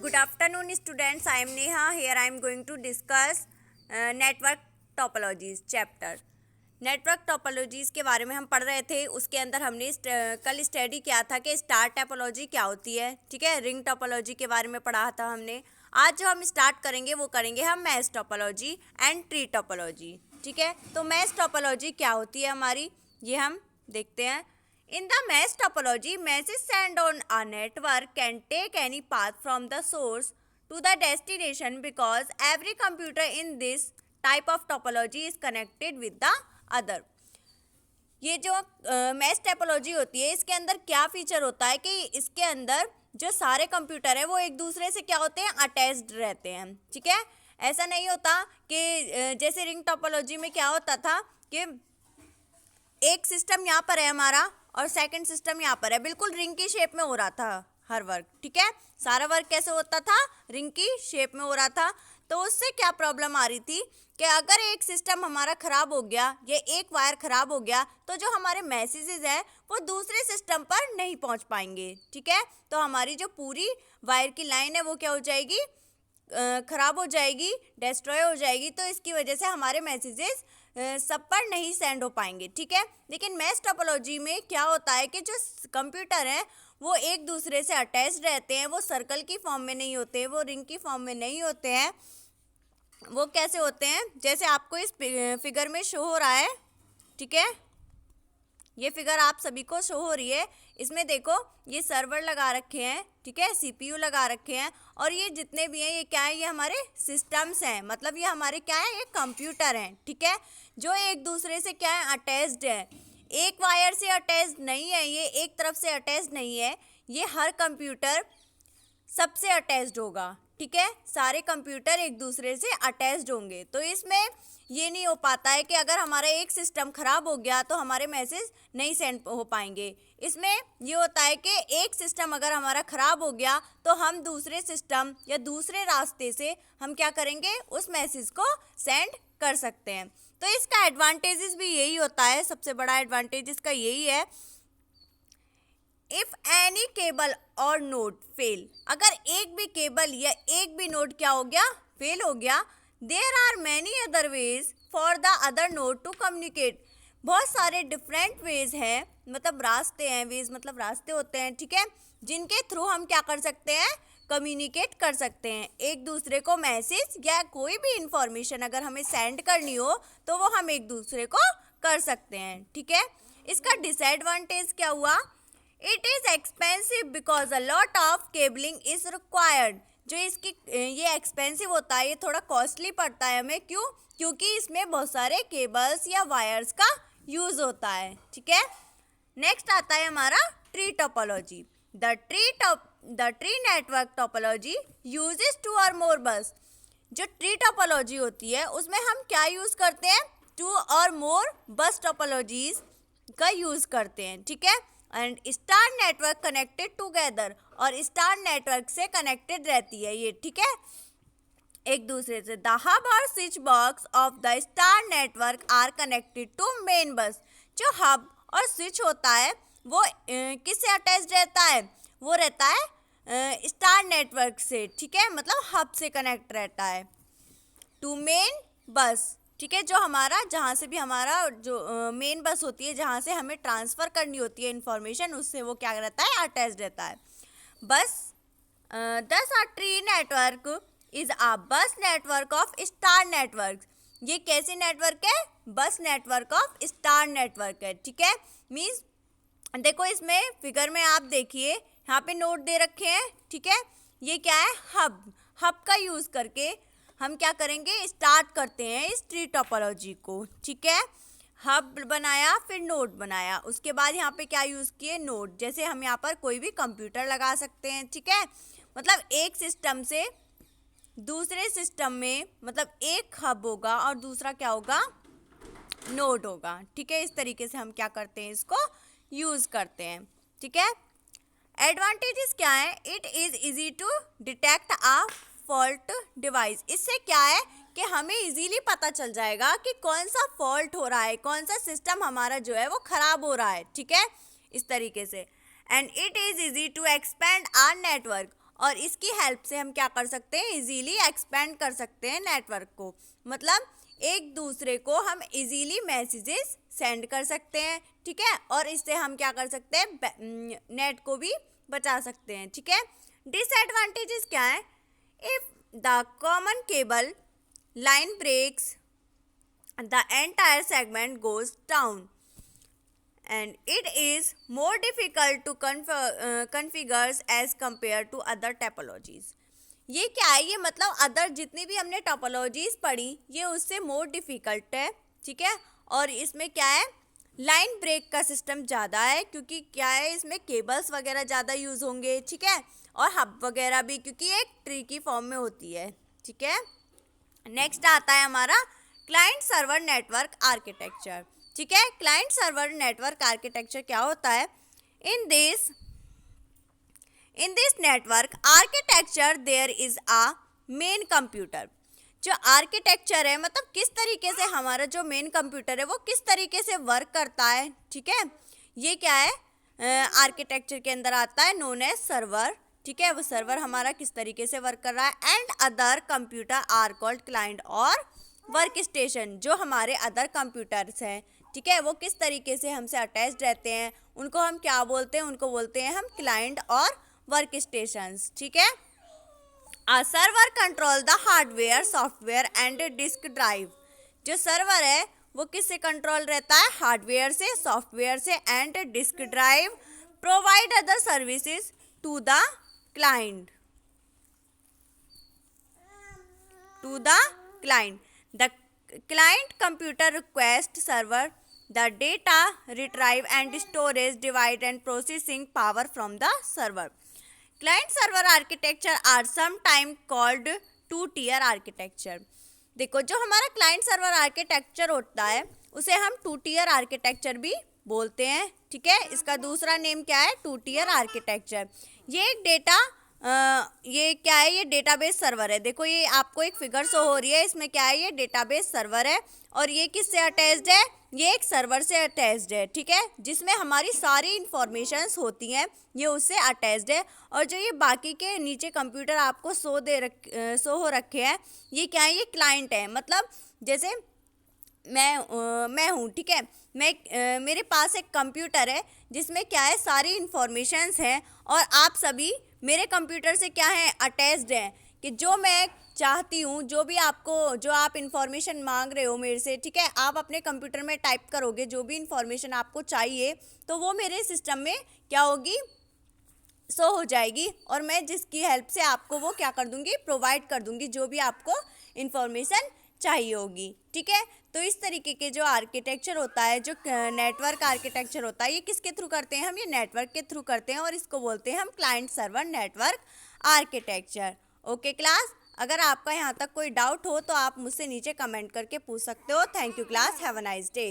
Good afternoon, students. I am Neha. Here I am going to discuss network topologies chapter. Network topologies के बारे में हम पढ़ रहे थे. उसके अंदर हमने कल स्टडी किया था कि स्टार टोपोलॉजी क्या होती है. ठीक है, रिंग टोपोलॉजी के बारे में पढ़ा था हमने. आज जो हम स्टार्ट करेंगे वो करेंगे हम mesh topology and tree topology. ठीक है, तो मैश टोपोलॉजी क्या होती है हमारी, ये हम देखते हैं. In the mesh topology, meshes sent on a network can take any path from the source to the destination because every computer in this type of topology is connected with the other. ये जो mesh topology होती है इसके अंदर क्या feature होता है कि इसके अंदर जो सारे कंप्यूटर हैं वो एक दूसरे से क्या होते हैं, अटैच्ड रहते हैं. ठीक है, ऐसा नहीं होता कि जैसे रिंग टोपोलॉजी में क्या होता था कि एक सिस्टम यहाँ पर है हमारा और सेकंड सिस्टम यहाँ पर है. बिल्कुल रिंग की शेप में हो रहा था हर वर्क. ठीक है, सारा वर्क कैसे होता था, रिंग की शेप में हो रहा था. तो उससे क्या प्रॉब्लम आ रही थी कि अगर एक सिस्टम हमारा ख़राब हो गया या एक वायर ख़राब हो गया तो जो हमारे मैसेजेस हैं वो दूसरे सिस्टम पर नहीं पहुँच पाएंगे. ठीक है, तो हमारी जो पूरी वायर की लाइन है वो क्या हो जाएगी, ख़राब हो जाएगी, डिस्ट्रॉय हो जाएगी. तो इसकी वजह से हमारे मैसेजेस सब पर नहीं सेंड हो पाएंगे. ठीक है, लेकिन मैश टोपोलॉजी में क्या होता है कि जो कंप्यूटर हैं वो एक दूसरे से अटैच रहते हैं. वो सर्कल की फॉर्म में नहीं होते, वो रिंग की फॉर्म में नहीं होते हैं. वो कैसे होते हैं, जैसे आपको इस फिगर में शो हो रहा है. ठीक है, ये फिगर आप सभी को शो हो रही है. इसमें देखो ये सर्वर लगा रखे हैं. ठीक है, सीपीयू लगा रखे हैं और ये जितने भी हैं ये क्या है, ये हमारे सिस्टम्स हैं. मतलब ये हमारे क्या है, ये कंप्यूटर हैं. ठीक है, जो एक दूसरे से क्या है, अटैच्ड है. एक वायर से अटैच्ड नहीं है, ये एक तरफ से अटैच्ड नहीं है. ये हर कंप्यूटर सबसे अटैच्ड होगा. ठीक है, सारे कंप्यूटर एक दूसरे से अटैच्ड होंगे. तो इसमें ये नहीं हो पाता है कि अगर हमारा एक सिस्टम ख़राब हो गया तो हमारे मैसेज नहीं सेंड हो पाएंगे. इसमें ये होता है कि एक सिस्टम अगर हमारा ख़राब हो गया तो हम दूसरे सिस्टम या दूसरे रास्ते से हम क्या करेंगे, उस मैसेज को सेंड कर सकते हैं. तो इसका एडवांटेजेस भी यही होता है, सबसे बड़ा एडवांटेज इसका यही है. इफ़ एनी केबल और नोड फेल, अगर एक भी केबल या एक भी नोड क्या हो गया, फेल हो गया, there are many other ways for the other node to communicate. बहुत सारे डिफरेंट वेज हैं, मतलब रास्ते हैं. वेज मतलब रास्ते होते हैं. ठीक है, जिनके थ्रू हम क्या कर सकते हैं, कम्युनिकेट कर सकते हैं. एक दूसरे को मैसेज या कोई भी इंफॉर्मेशन अगर हमें सेंड करनी हो तो वो हम एक दूसरे को कर सकते हैं. ठीक है, इसका डिसएडवांटेज क्या हुआ, it is expensive because a lot of cabling is required. जो इसकी ये एक्सपेंसिव होता है, ये थोड़ा कॉस्टली पड़ता है हमें. क्यों, क्योंकि इसमें बहुत सारे केबल्स या वायर्स का यूज़ होता है. ठीक है, नेक्स्ट आता है हमारा tree topology. The tree network topology uses 2 और मोर बस. जो ट्री टोपोलॉजी होती है उसमें हम क्या यूज़ करते हैं, 2 और मोर बस टोपोलॉजीज का यूज़ करते हैं. ठीक है, and star network connected together, और स्टार नेटवर्क से कनेक्टेड रहती है ये. ठीक है, एक दूसरे से. द हब और switch box of the star network are connected to main bus. जो हब और स्विच होता है वो किससे अटैच रहता है, वो रहता है स्टार नेटवर्क से. ठीक है, मतलब हब से कनेक्ट रहता है टू मेन बस. ठीक है, जो हमारा जहाँ से भी हमारा जो मेन बस होती है जहाँ से हमें ट्रांसफ़र करनी होती है इन्फॉर्मेशन, उससे वो क्या रहता है, अटैच रहता है. बस दस आ ट्री नेटवर्क इज़ आ बस नेटवर्क ऑफ स्टार नेटवर्क. ये कैसे नेटवर्क है, बस नेटवर्क ऑफ स्टार नेटवर्क है. ठीक है, मीन्स देखो इसमें फिगर में आप देखिए यहाँ पे नोट दे रखे हैं. ठीक है, ये क्या है, हब. हब का यूज़ करके हम क्या करेंगे, स्टार्ट करते हैं इस ट्री टोपोलॉजी को. ठीक है, हब बनाया, फिर नोड बनाया, उसके बाद यहाँ पे क्या यूज़ किए, नोड. जैसे हम यहाँ पर कोई भी कंप्यूटर लगा सकते हैं. ठीक है, मतलब एक सिस्टम से दूसरे सिस्टम में मतलब एक हब होगा और दूसरा क्या होगा, नोड होगा. ठीक है, इस तरीके से हम क्या करते हैं, इसको यूज़ करते हैं. ठीक है, एडवांटेजेस क्या है, it is easy to detect a fault device. इससे क्या है कि हमें इजीली पता चल जाएगा कि कौन सा फॉल्ट हो रहा है, कौन सा सिस्टम हमारा जो है वो ख़राब हो रहा है. ठीक है, इस तरीके से. And it is easy to expand our network, और इसकी हेल्प से हम क्या कर सकते हैं, इजीली एक्सपेंड कर सकते हैं नेटवर्क को। मतलब एक दूसरे को हम इजीली मैसेजेस सेंड कर सकते हैं, ठीक है, और इससे हम क्या कर सकते हैं, नेट को भी बचा सकते हैं, ठीक है। डिसएडवांटेजेस क्या है, if the common cable line breaks the entire segment goes down and it is more difficult to configure as compared to other topologies। ये क्या है, ये मतलब अदर जितनी भी हमने टोपोलॉजीज पढ़ी ये उससे मोर डिफ़िकल्ट है, ठीक है। और इसमें क्या है, लाइन ब्रेक का सिस्टम ज़्यादा है, क्योंकि क्या है इसमें केबल्स वगैरह ज़्यादा यूज़ होंगे, ठीक है, और हब वगैरह भी, क्योंकि एक ट्री की फॉर्म में होती है, ठीक है। नेक्स्ट आता है हमारा क्लाइंट सर्वर नेटवर्क आर्किटेक्चर, ठीक है। क्लाइंट सर्वर नेटवर्क आर्किटेक्चर क्या होता है, in this network architecture there is a main computer. जो आर्किटेक्चर है मतलब किस तरीके से हमारा जो मेन कंप्यूटर है वो किस तरीके से वर्क करता है, ठीक है, ये क्या है आर्किटेक्चर के अंदर आता है, नोन एज सर्वर, ठीक है। वो सर्वर हमारा किस तरीके से वर्क कर रहा है, and other computer are called client और वर्क स्टेशन। जो हमारे अदर कंप्यूटर्स हैं, ठीक है, वो किस तरीके से हमसे अटैच रहते हैं, उनको हम क्या बोलते हैं, उनको बोलते हैं हम क्लाइंट और वर्क स्टेशंस, ठीक है। A server control the hardware software and disk drive. जो सर्वर है वो किससे कंट्रोल रहता है, हार्डवेयर से, सॉफ्टवेयर से and disk drive. Provide other services to the client the client computer request server the data retrieve and storage divide and processing power from the server। client server architecture are sometimes called two tier architecture। देखो जो हमारा client server architecture होता है उसे हम two tier architecture भी बोलते हैं, ठीक है। इसका दूसरा नेम क्या है, टू टियर आर्किटेक्चर। ये एक ये क्या है, ये डेटाबेस सर्वर है। देखो ये आपको एक फिगर शो हो रही है, इसमें क्या है, ये डेटाबेस सर्वर है और ये किससे अटैच्ड है, ये एक सर्वर से अटैच्ड है, ठीक है, जिसमें हमारी सारी इंफॉर्मेशंस होती हैं, ये उससे अटैच्ड है। और जो ये बाकी के नीचे कंप्यूटर आपको शो हो रखे हैं, ये क्या है, ये क्लाइंट है। मतलब जैसे मैं हूँ, ठीक है, मेरे पास एक कंप्यूटर है जिसमें क्या है, सारी इंफॉर्मेशंस हैं और आप सभी मेरे कंप्यूटर से क्या है, अटैच्ड हैं, कि जो मैं चाहती हूँ, जो आप इंफॉर्मेशन मांग रहे हो मेरे से, ठीक है, आप अपने कंप्यूटर में टाइप करोगे जो भी इंफॉर्मेशन आपको चाहिए, तो वो मेरे सिस्टम में क्या होगी, शो हो जाएगी, और मैं जिसकी हेल्प से आपको वो क्या कर दूँगी, प्रोवाइड कर दूँगी जो भी आपको इंफॉर्मेशन चाहिए होगी, ठीक है। तो इस तरीके के जो आर्किटेक्चर होता है, जो नेटवर्क आर्किटेक्चर होता है, ये किसके थ्रू करते हैं हम, ये नेटवर्क के थ्रू करते हैं और इसको बोलते हैं हम client server network architecture. Okay class, अगर आपका यहाँ तक कोई डाउट हो तो आप मुझसे नीचे कमेंट करके पूछ सकते हो। Thank you class, have a nice day.